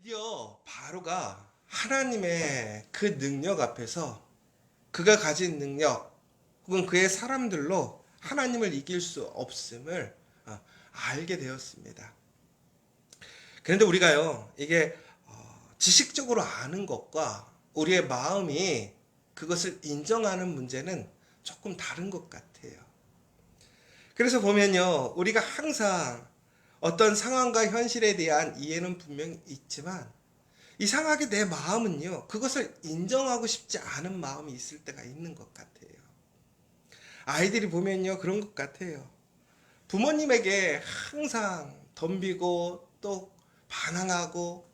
드디어 바로가 하나님의 그 능력 앞에서 그가 가진 능력 혹은 그의 사람들로 하나님을 이길 수 없음을 알게 되었습니다. 그런데 우리가요, 이게 지식적으로 아는 것과 우리의 마음이 그것을 인정하는 문제는 조금 다른 것 같아요. 그래서 보면요, 우리가 항상 어떤 상황과 현실에 대한 이해는 분명히 있지만 이상하게 내 마음은요, 그것을 인정하고 싶지 않은 마음이 있을 때가 있는 것 같아요. 아이들이 보면요, 그런 것 같아요. 부모님에게 항상 덤비고 또 반항하고,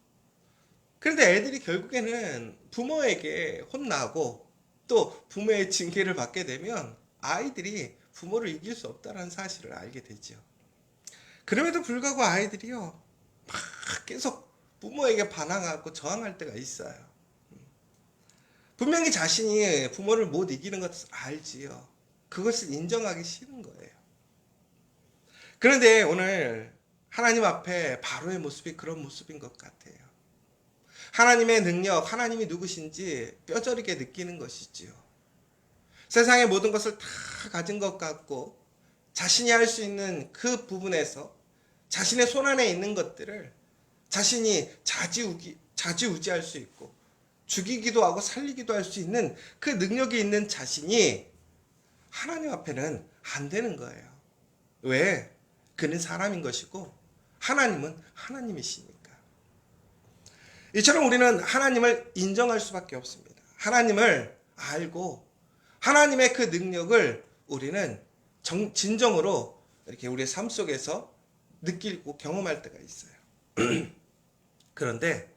그런데 애들이 결국에는 부모에게 혼나고 또 부모의 징계를 받게 되면 아이들이 부모를 이길 수 없다는 사실을 알게 되죠. 그럼에도 불구하고 아이들이요, 막 계속 부모에게 반항하고 저항할 때가 있어요. 분명히 자신이 부모를 못 이기는 것을 알지요. 그것을 인정하기 싫은 거예요. 그런데 오늘 하나님 앞에 바로의 모습이 그런 모습인 것 같아요. 하나님의 능력, 하나님이 누구신지 뼈저리게 느끼는 것이지요. 세상의 모든 것을 다 가진 것 같고 자신이 할 수 있는 그 부분에서 자신의 손안에 있는 것들을 자신이 좌지우지할 수 있고 죽이기도 하고 살리기도 할 수 있는 그 능력이 있는 자신이 하나님 앞에는 안 되는 거예요. 왜? 그는 사람인 것이고 하나님은 하나님이시니까. 이처럼 우리는 하나님을 인정할 수밖에 없습니다. 하나님을 알고 하나님의 그 능력을 우리는 진정으로 이렇게 우리의 삶 속에서 느끼고 경험할 때가 있어요. 그런데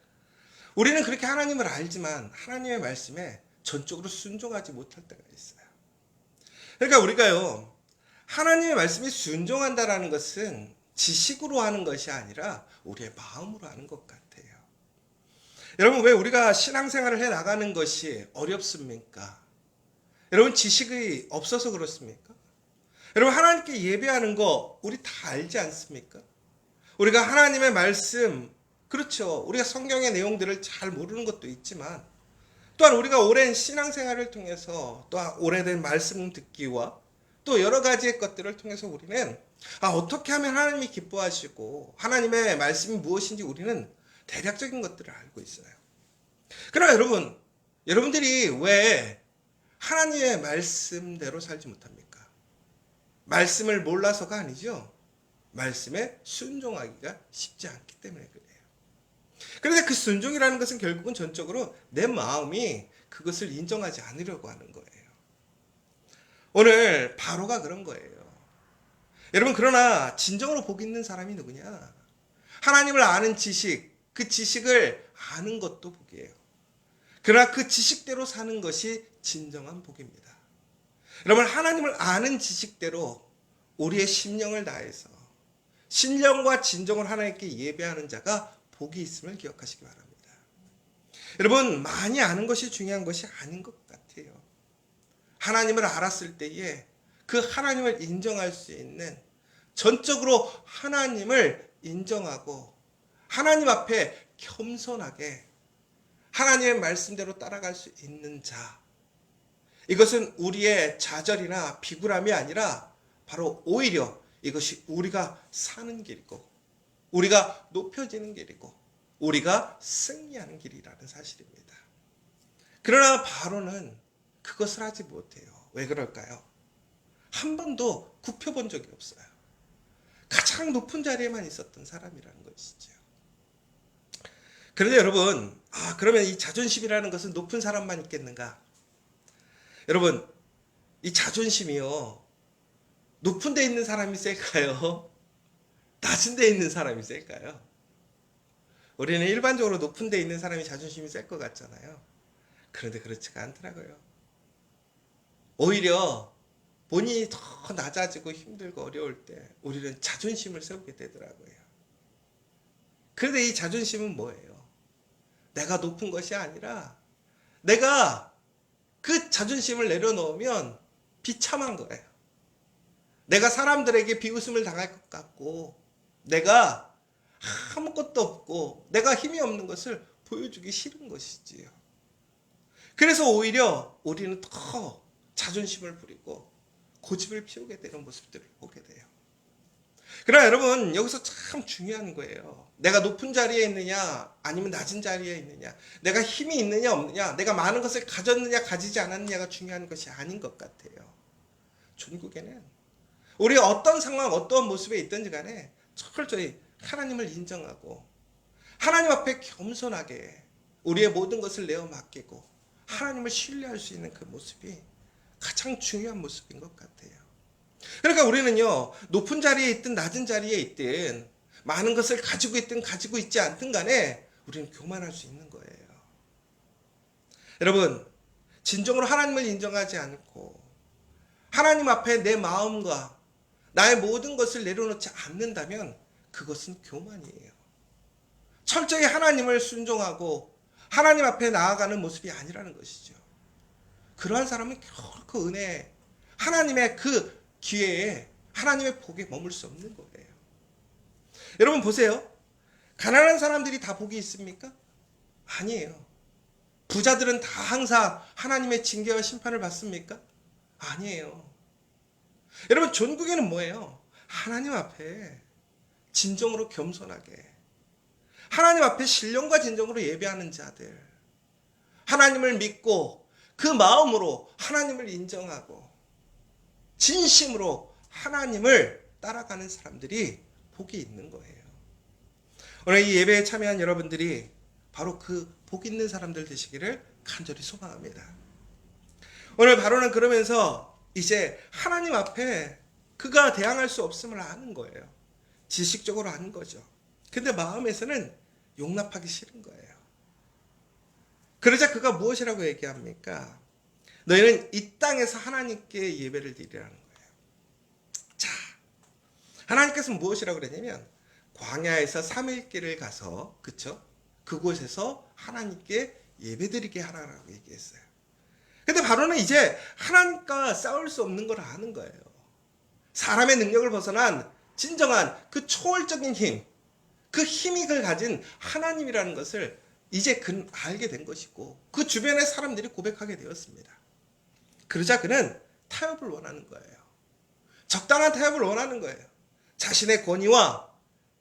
우리는 그렇게 하나님을 알지만 하나님의 말씀에 전적으로 순종하지 못할 때가 있어요. 그러니까 우리가요, 하나님의 말씀이 순종한다라는 것은 지식으로 하는 것이 아니라 우리의 마음으로 하는 것 같아요. 여러분, 왜 우리가 신앙생활을 해 나가는 것이 어렵습니까? 여러분, 지식이 없어서 그렇습니까? 여러분, 하나님께 예배하는 거 우리 다 알지 않습니까? 우리가 하나님의 말씀, 그렇죠, 우리가 성경의 내용들을 잘 모르는 것도 있지만 또한 우리가 오랜 신앙생활을 통해서 또 오래된 말씀 듣기와 또 여러 가지의 것들을 통해서 우리는 어떻게 하면 하나님이 기뻐하시고 하나님의 말씀이 무엇인지 우리는 대략적인 것들을 알고 있어요. 그러나 여러분들이 왜 하나님의 말씀대로 살지 못합니까? 말씀을 몰라서가 아니죠. 말씀에 순종하기가 쉽지 않기 때문에 그래요. 그런데 그 순종이라는 것은 결국은 전적으로 내 마음이 그것을 인정하지 않으려고 하는 거예요. 오늘 바로가 그런 거예요. 여러분, 그러나 진정으로 복 있는 사람이 누구냐? 하나님을 아는 지식, 그 지식을 아는 것도 복이에요. 그러나 그 지식대로 사는 것이 진정한 복입니다. 여러분, 하나님을 아는 지식대로 우리의 심령을 다해서 신령과 진정을 하나님께 예배하는 자가 복이 있음을 기억하시기 바랍니다. 여러분, 많이 아는 것이 중요한 것이 아닌 것 같아요. 하나님을 알았을 때에 그 하나님을 인정할 수 있는, 전적으로 하나님을 인정하고 하나님 앞에 겸손하게 하나님의 말씀대로 따라갈 수 있는 자, 이것은 우리의 좌절이나 비굴함이 아니라 바로 오히려 이것이 우리가 사는 길이고 우리가 높여지는 길이고 우리가 승리하는 길이라는 사실입니다. 그러나 바로는 그것을 하지 못해요. 왜 그럴까요? 한 번도 굽혀본 적이 없어요. 가장 높은 자리에만 있었던 사람이라는 것이죠. 그런데 여러분, 그러면 이 자존심이라는 것은 높은 사람만 있겠는가? 여러분, 이 자존심이요, 높은 데 있는 사람이 셀까요? 낮은 데 있는 사람이 셀까요? 우리는 일반적으로 높은 데 있는 사람이 자존심이 셀 것 같잖아요. 그런데 그렇지가 않더라고요. 오히려 본인이 더 낮아지고 힘들고 어려울 때 우리는 자존심을 세우게 되더라고요. 그런데 이 자존심은 뭐예요? 내가 높은 것이 아니라 내가 그 자존심을 내려놓으면 비참한 거예요. 내가 사람들에게 비웃음을 당할 것 같고 내가 아무것도 없고 내가 힘이 없는 것을 보여주기 싫은 것이지요. 그래서 오히려 우리는 더 자존심을 부리고 고집을 피우게 되는 모습들을 보게 돼요. 그러나 여러분, 여기서 참 중요한 거예요. 내가 높은 자리에 있느냐 아니면 낮은 자리에 있느냐, 내가 힘이 있느냐 없느냐, 내가 많은 것을 가졌느냐 가지지 않았느냐가 중요한 것이 아닌 것 같아요. 전국에는 우리 어떤 상황 어떤 모습에 있든지 간에 철저히 하나님을 인정하고 하나님 앞에 겸손하게 우리의 모든 것을 내어 맡기고 하나님을 신뢰할 수 있는 그 모습이 가장 중요한 모습인 것 같아요. 그러니까 우리는요, 높은 자리에 있든 낮은 자리에 있든 많은 것을 가지고 있든 가지고 있지 않든 간에 우리는 교만할 수 있는 거예요. 여러분, 진정으로 하나님을 인정하지 않고 하나님 앞에 내 마음과 나의 모든 것을 내려놓지 않는다면 그것은 교만이에요. 철저히 하나님을 순종하고 하나님 앞에 나아가는 모습이 아니라는 것이죠. 그러한 사람은 결코 은혜, 하나님의 그 기회에 하나님의 복에 머물 수 없는 거예요. 여러분 보세요. 가난한 사람들이 다 복이 있습니까? 아니에요. 부자들은 다 항상 하나님의 징계와 심판을 받습니까? 아니에요. 여러분, 전국에는 뭐예요? 하나님 앞에 진정으로 겸손하게 하나님 앞에 신령과 진정으로 예배하는 자들, 하나님을 믿고 그 마음으로 하나님을 인정하고 진심으로 하나님을 따라가는 사람들이 복이 있는 거예요. 오늘 이 예배에 참여한 여러분들이 바로 그 복 있는 사람들 되시기를 간절히 소망합니다. 오늘 바로는 그러면서 이제 하나님 앞에 그가 대항할 수 없음을 아는 거예요. 지식적으로 아는 거죠. 근데 마음에서는 용납하기 싫은 거예요. 그러자 그가 무엇이라고 얘기합니까? 너희는 이 땅에서 하나님께 예배를 드리라는 거예요. 자, 하나님께서 무엇이라고 그랬냐면 광야에서 3일길을 가서, 그쵸? 그곳에서 하나님께 예배드리게 하라고 얘기했어요. 근데 바로는 이제 하나님과 싸울 수 없는 걸 아는 거예요. 사람의 능력을 벗어난 진정한 그 초월적인 힘, 그 힘이 그를 가진 하나님이라는 것을 이제 그는 알게 된 것이고 그 주변의 사람들이 고백하게 되었습니다. 그러자 그는 타협을 원하는 거예요. 적당한 타협을 원하는 거예요. 자신의 권위와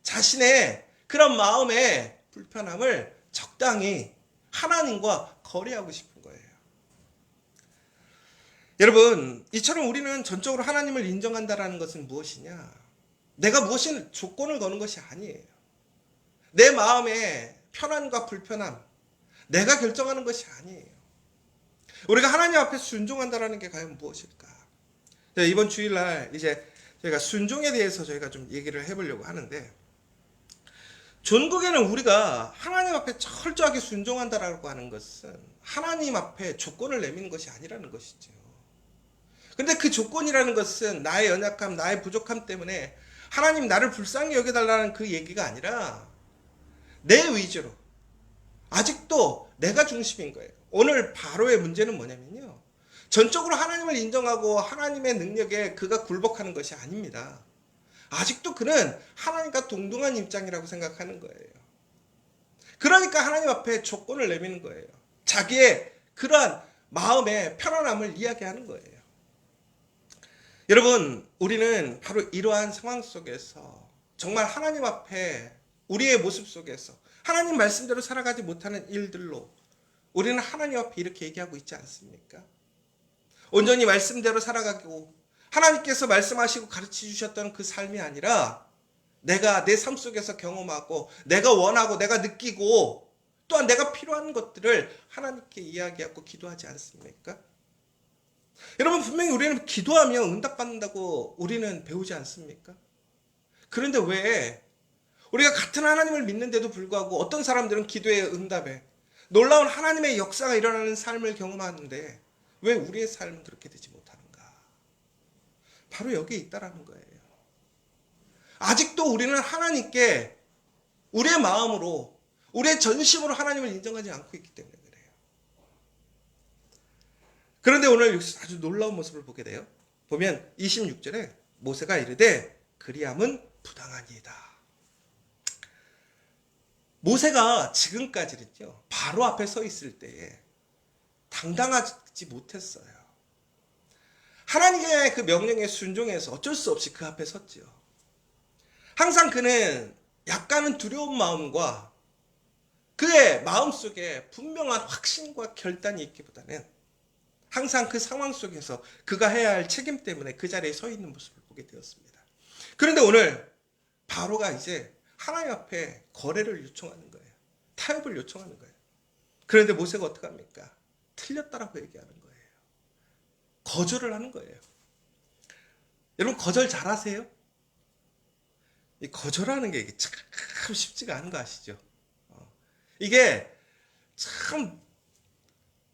자신의 그런 마음의 불편함을 적당히 하나님과 거래하고 싶은 거예요. 여러분, 이처럼 우리는 전적으로 하나님을 인정한다는 것은 무엇이냐? 내가 무엇인 조건을 거는 것이 아니에요. 내 마음의 편안과 불편함, 내가 결정하는 것이 아니에요. 우리가 하나님 앞에 순종한다는 게 과연 무엇일까? 이번 주일날 이제 저희가 순종에 대해서 저희가 좀 얘기를 해보려고 하는데, 전국에는 우리가 하나님 앞에 철저하게 순종한다라고 하는 것은 하나님 앞에 조건을 내미는 것이 아니라는 것이죠. 근데 그 조건이라는 것은 나의 연약함, 나의 부족함 때문에 하나님 나를 불쌍히 여겨달라는 그 얘기가 아니라 내 의지로 아직도 내가 중심인 거예요. 오늘 바로의 문제는 뭐냐면요, 전적으로 하나님을 인정하고 하나님의 능력에 그가 굴복하는 것이 아닙니다. 아직도 그는 하나님과 동등한 입장이라고 생각하는 거예요. 그러니까 하나님 앞에 조건을 내미는 거예요. 자기의 그러한 마음의 편안함을 이야기하는 거예요. 여러분, 우리는 바로 이러한 상황 속에서 정말 하나님 앞에 우리의 모습 속에서 하나님 말씀대로 살아가지 못하는 일들로 우리는 하나님 앞에 이렇게 얘기하고 있지 않습니까? 온전히 말씀대로 살아가고 하나님께서 말씀하시고 가르쳐 주셨던 그 삶이 아니라 내가 내 삶 속에서 경험하고 내가 원하고 내가 느끼고 또한 내가 필요한 것들을 하나님께 이야기하고 기도하지 않습니까? 여러분, 분명히 우리는 기도하며 응답받는다고 우리는 배우지 않습니까? 그런데 왜 우리가 같은 하나님을 믿는데도 불구하고 어떤 사람들은 기도의 응답에 놀라운 하나님의 역사가 일어나는 삶을 경험하는데 왜 우리의 삶은 그렇게 되지 못하는가? 바로 여기에 있다라는 거예요. 아직도 우리는 하나님께 우리의 마음으로 우리의 전심으로 하나님을 인정하지 않고 있기 때문에 그래요. 그런데 오늘 아주 놀라운 모습을 보게 돼요. 보면 26절에 모세가 이르되 그리함은 부당하니이다. 모세가 지금까지는요, 바로 앞에 서 있을 때에 당당하지 못했어요. 하나님의 그 명령에 순종해서 어쩔 수 없이 그 앞에 섰지요. 항상 그는 약간은 두려운 마음과 그의 마음속에 분명한 확신과 결단이 있기보다는 항상 그 상황 속에서 그가 해야 할 책임 때문에 그 자리에 서 있는 모습을 보게 되었습니다. 그런데 오늘 바로가 이제 하나님 앞에 거래를 요청하는 거예요. 타협을 요청하는 거예요. 그런데 모세가 어떻게 합니까? 틀렸다라고 얘기하는 거예요. 거절을 하는 거예요. 여러분 거절 잘하세요? 이 거절하는 게 참 쉽지가 않은 거 아시죠? 이게 참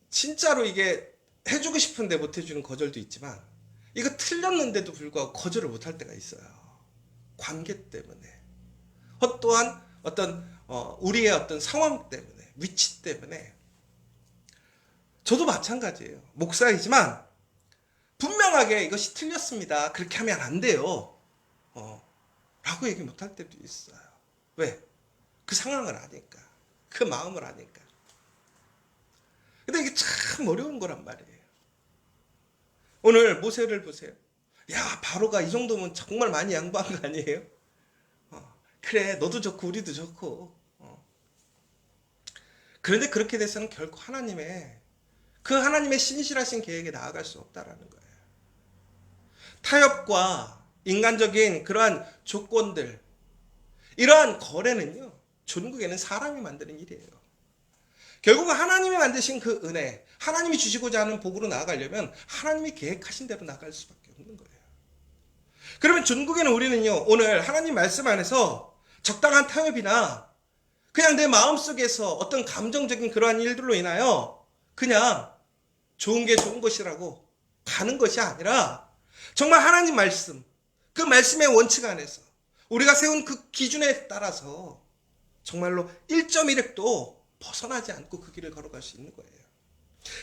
진짜로 이게 해주고 싶은데 못 해주는 거절도 있지만 이거 틀렸는데도 불구하고 거절을 못 할 때가 있어요. 관계 때문에 또한 어떤 우리의 어떤 상황 때문에 위치 때문에 저도 마찬가지예요. 목사이지만 분명하게 이것이 틀렸습니다. 그렇게 하면 안 돼요. 라고 얘기 못 할 때도 있어요. 왜? 그 상황을 아니까. 그 마음을 아니까. 근데 이게 참 어려운 거란 말이에요. 오늘 모세를 보세요. 야, 바로가 이 정도면 정말 많이 양보한 거 아니에요? 그래, 너도 좋고 우리도 좋고. 그런데 그렇게 돼서는 결코 하나님의 신실하신 계획에 나아갈 수 없다라는 거예요. 타협과 인간적인 그러한 조건들, 이러한 거래는요, 전국에는 사람이 만드는 일이에요. 결국은 하나님이 만드신 그 은혜, 하나님이 주시고자 하는 복으로 나아가려면 하나님이 계획하신 대로 나아갈 수밖에 없는 거예요. 그러면 전국에는 우리는요, 오늘 하나님 말씀 안에서 적당한 타협이나 그냥 내 마음속에서 어떤 감정적인 그러한 일들로 인하여 그냥 좋은 게 좋은 것이라고 가는 것이 아니라 정말 하나님 말씀, 그 말씀의 원칙 안에서 우리가 세운 그 기준에 따라서 정말로 1.1획도 벗어나지 않고 그 길을 걸어갈 수 있는 거예요.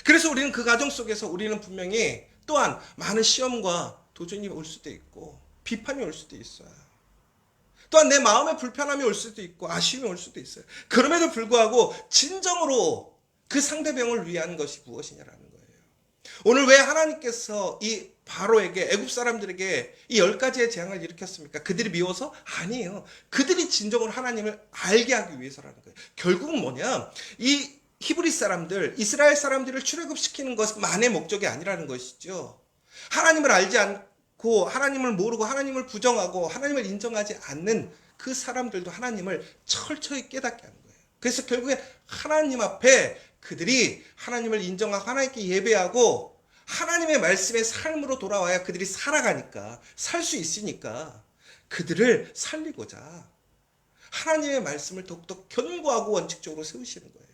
그래서 우리는 그 과정 속에서 우리는 분명히 또한 많은 시험과 도전이 올 수도 있고 비판이 올 수도 있어요. 또한 내 마음에 불편함이 올 수도 있고 아쉬움이 올 수도 있어요. 그럼에도 불구하고 진정으로 그 상대방을 위한 것이 무엇이냐라는 거예요. 오늘 왜 하나님께서 이 바로에게 애굽 사람들에게 이 10가지의 재앙을 일으켰습니까? 그들이 미워서? 아니에요. 그들이 진정으로 하나님을 알게 하기 위해서라는 거예요. 결국은 뭐냐? 이 히브리 사람들, 이스라엘 사람들을 출애굽시키는 것만의 목적이 아니라는 것이죠. 하나님을 알지 않고 하나님을 모르고 하나님을 부정하고 하나님을 인정하지 않는 그 사람들도 하나님을 철저히 깨닫게 하는 거예요. 그래서 결국에 하나님 앞에 그들이 하나님을 인정하고 하나님께 예배하고 하나님의 말씀의 삶으로 돌아와야 그들이 살아가니까 살 수 있으니까 그들을 살리고자 하나님의 말씀을 더욱더 견고하고 원칙적으로 세우시는 거예요.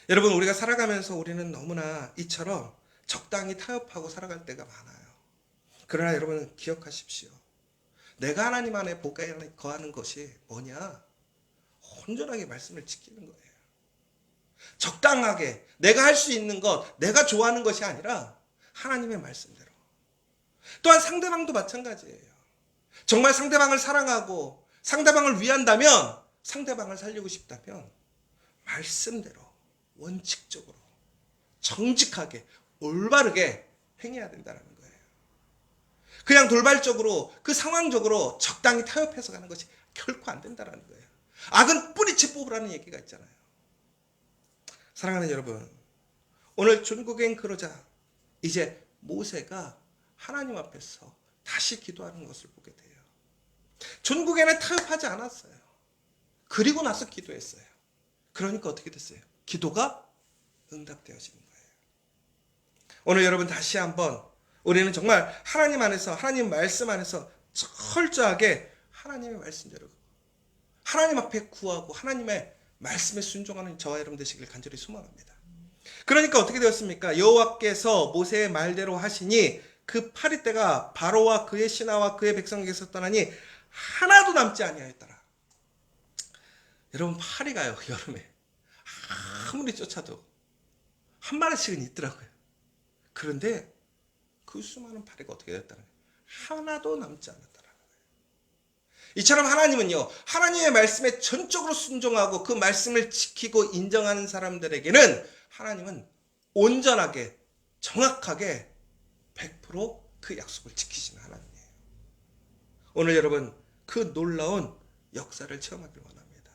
여러분 우리가 살아가면서 우리는 너무나 이처럼 적당히 타협하고 살아갈 때가 많아요. 그러나 여러분 기억하십시오. 내가 하나님 안에 복에 거하는 것이 뭐냐? 온전하게 말씀을 지키는 거예요. 적당하게 내가 할 수 있는 것, 내가 좋아하는 것이 아니라 하나님의 말씀대로. 또한 상대방도 마찬가지예요. 정말 상대방을 사랑하고 상대방을 위한다면, 상대방을 살리고 싶다면 말씀대로 원칙적으로 정직하게 올바르게 행해야 된다는 거예요. 그냥 돌발적으로 그 상황적으로 적당히 타협해서 가는 것이 결코 안 된다는 거예요. 악은 뿌리채 뽑으라는 얘기가 있잖아요. 사랑하는 여러분, 오늘 전국엔 그러자 이제 모세가 하나님 앞에서 다시 기도하는 것을 보게 돼요. 전국에는 타협하지 않았어요. 그리고 나서 기도했어요. 그러니까 어떻게 됐어요? 기도가 응답되어지는 거예요. 오늘 여러분 다시 한번 우리는 정말 하나님 안에서 하나님 말씀 안에서 철저하게 하나님의 말씀대로 하나님 앞에 구하고 하나님의 말씀에 순종하는 저와 여러분 되시길 간절히 소망합니다. 그러니까 어떻게 되었습니까? 여호와께서 모세의 말대로 하시니 그 파리떼가 바로와 그의 신하와 그의 백성에게서 떠나니 하나도 남지 아니하였더라. 여러분 파리가요 여름에 아무리 쫓아도 한 마리씩은 있더라고요. 그런데 그 수많은 파리가 어떻게 됐다는 거예요? 하나도 남지 않았다라는 거예요. 이처럼 하나님은요, 하나님의 말씀에 전적으로 순종하고 그 말씀을 지키고 인정하는 사람들에게는 하나님은 온전하게, 정확하게 100%그 약속을 지키시는 하나님이에요. 오늘 여러분, 그 놀라운 역사를 체험하길 원합니다.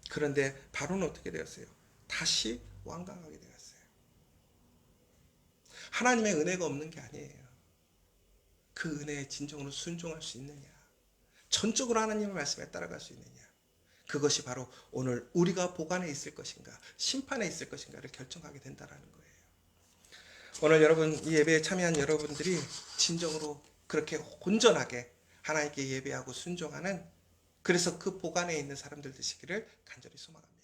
그런데 바로는 어떻게 되었어요? 다시 완강하게 되었어요. 하나님의 은혜가 없는 게 아니에요. 그 은혜에 진정으로 순종할 수 있느냐, 전적으로 하나님의 말씀에 따라갈 수 있느냐, 그것이 바로 오늘 우리가 보관에 있을 것인가 심판에 있을 것인가를 결정하게 된다는 거예요. 오늘 여러분, 이 예배에 참여한 여러분들이 진정으로 그렇게 온전하게 하나님께 예배하고 순종하는, 그래서 그 보관에 있는 사람들 되시기를 간절히 소망합니다.